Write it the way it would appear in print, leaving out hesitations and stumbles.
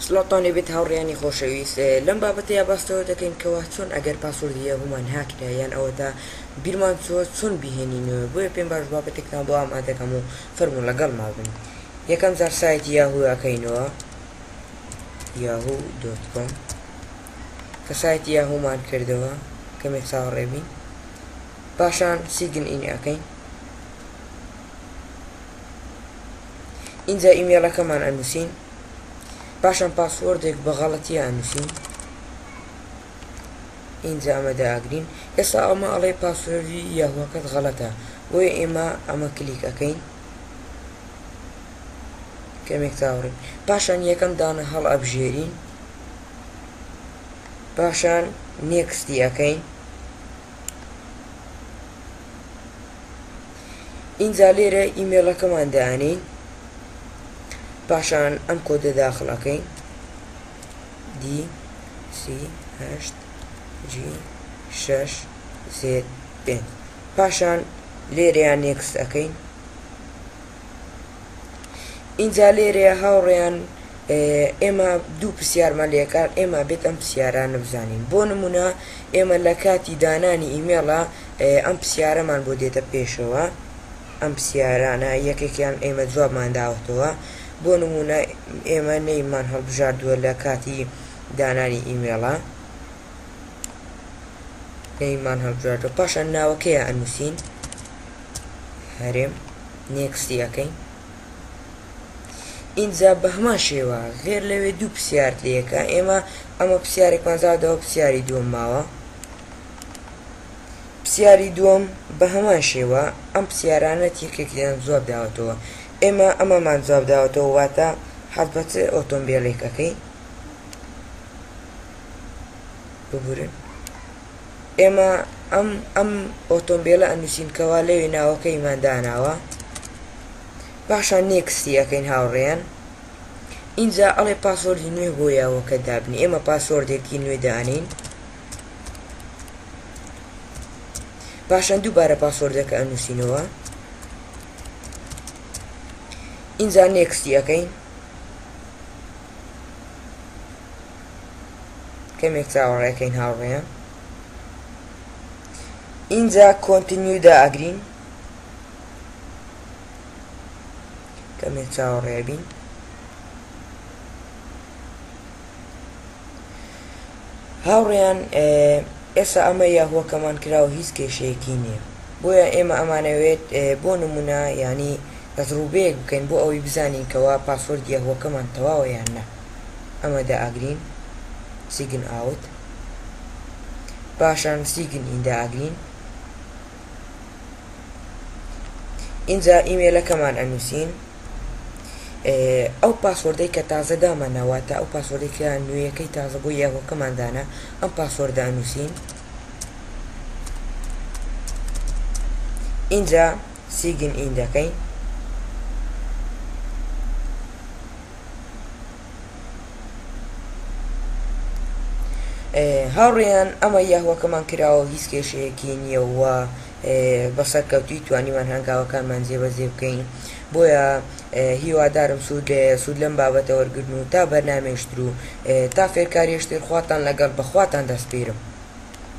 سڵاتانێ بێت هاوڕێیانی خۆشەویست لەم بابەتەیە باستەوە دەکەین کەوا چۆن ئەگەر پاسوردی یاهۆمان هاکرا یان ئەوەدا بیرمان چۆن بیهێنینەوە بۆیە پێم باش بابەتێکتان بۆ ئامادەکەم و فەرموو لەگەڵ مابن. یەکەم جار سایتی یاهۆەکەینەوە yahoo.com کە سایتی یاهۆمان کردەوە کەمێک چاوەڕێبین پاشان سیگن ئین ئەکەین. اینجا ئیمێلەکەمان ئەنووسین پاشان پاسوردێک بە غەڵەتی ئەنووسین اینجا ئەمە داگرین. ئێستا ئەمە ئەڵێ پاسوردی یاهۆکەت غەڵەتە بۆیە ئێمە ئەمە کلیک ئەەکەین کەمێک چاوەڕێین پاشان یەکەم دانە هەڵ ئەبژێرین پاشان نێکستی ئەەکەین. اینجا لێرە ئیمێلەکەمان دانین پاشان ئەم کۆدە داخڵ ئەەکەین D8G6Z5 پاشان لێرەیان نێکست ئەەکەین. اینجا لێرەیە هاوڕێیان ئێمە دوو پرسیارمان لێکار ئێمە بێت ئەم پرسیارانە بزانین. بۆ نمونە ئێمە لە کاتی دانانی ئیمێڵە ئەم پرسیارەمان بۆ دێتە پێشەوە ئەم پرسیارانە یەکێکیان ئێمە جوابمان داوەتەوە. بۆ نمونە ئێمە نەیمان هەڵبژاردووە لە کاتی دانانی ئیمێڵە نەیمان هەڵبژاردووە پاشان ناوەکەیە ئەنووسین هەرێم نێکستی ئەەکەین. اینجا بە هەمان شێوە غێر لەوێ دوو پرسیار لەکە ئێمە ئەمە پرسیارێکمان زادەوە پرسیاری دووەم ماوە پرسیاری دووەم بە هەمان شێوە ئەم پرسیارانە یەکێکیان جواب داوەتەوە ئێمە ئەمەمان جواب داوەتەوە واتە حەزبەت ئۆتۆمبیلێکەکەی ببورن ئێمە ئەم ئۆتۆمبیلە ئەنووسینکەوە لەوێ ناوەکەیمان داناوە پاشان نێکستی ئەەکەین هاوڕێیان. اینجا ئەڵێ پاسوردی نوێ بۆ یاهۆکە دابنی ئێمە پاسوردێکی نوێ دانین پاشان دووبارە پاسوردەکە ئەنووسینەوە اینجا نێکستی ئەەکەین کەمێک چاوەڕێەکەین هاوڕێیان. اینجا کۆنتینیودا ئەگرین کەمێک چاوەڕێبین هاوڕێیان. ئێستا ئەمە یاهۆکەمان کراوە هیچ کێشەیەکی نییە بۆیە ئێمە ئەمانەوێت بۆ نمونە ینی تەجروبەیەک بکەین بۆ ئەوەی بزانین کەوا پاسوردی یاهۆکەمان تەواوە یان نە. ئەمەدا ئەگرین سیگن ئاوت پاشان سیگن ئیندا ئەگرین. اینجا ئیمێلەکەمان ئەنووسین ئەو پاسوردەی کە تازە دامانەواتە ئەو پاسوردێکە نوێیەکەی تازە بۆ یاهۆکەماندانە ئەم پاسوردە ئەنووسین اینجا سیگن ئین دەکەین هاوڕێیان ئەمە یاهۆکەمان کراوە هیچ کێشەیەکی نییە و بەسەرکەوتی توانیمان هەنگاوەکانمان جێبەجێ بکەین. بۆیە هیوادارم سوود لەم بابەتە وەرگرتن و تا بەرنامێشتر و تا فێرکاریشتر خواتان لەگەڵ بەخواتان دەستپێرم.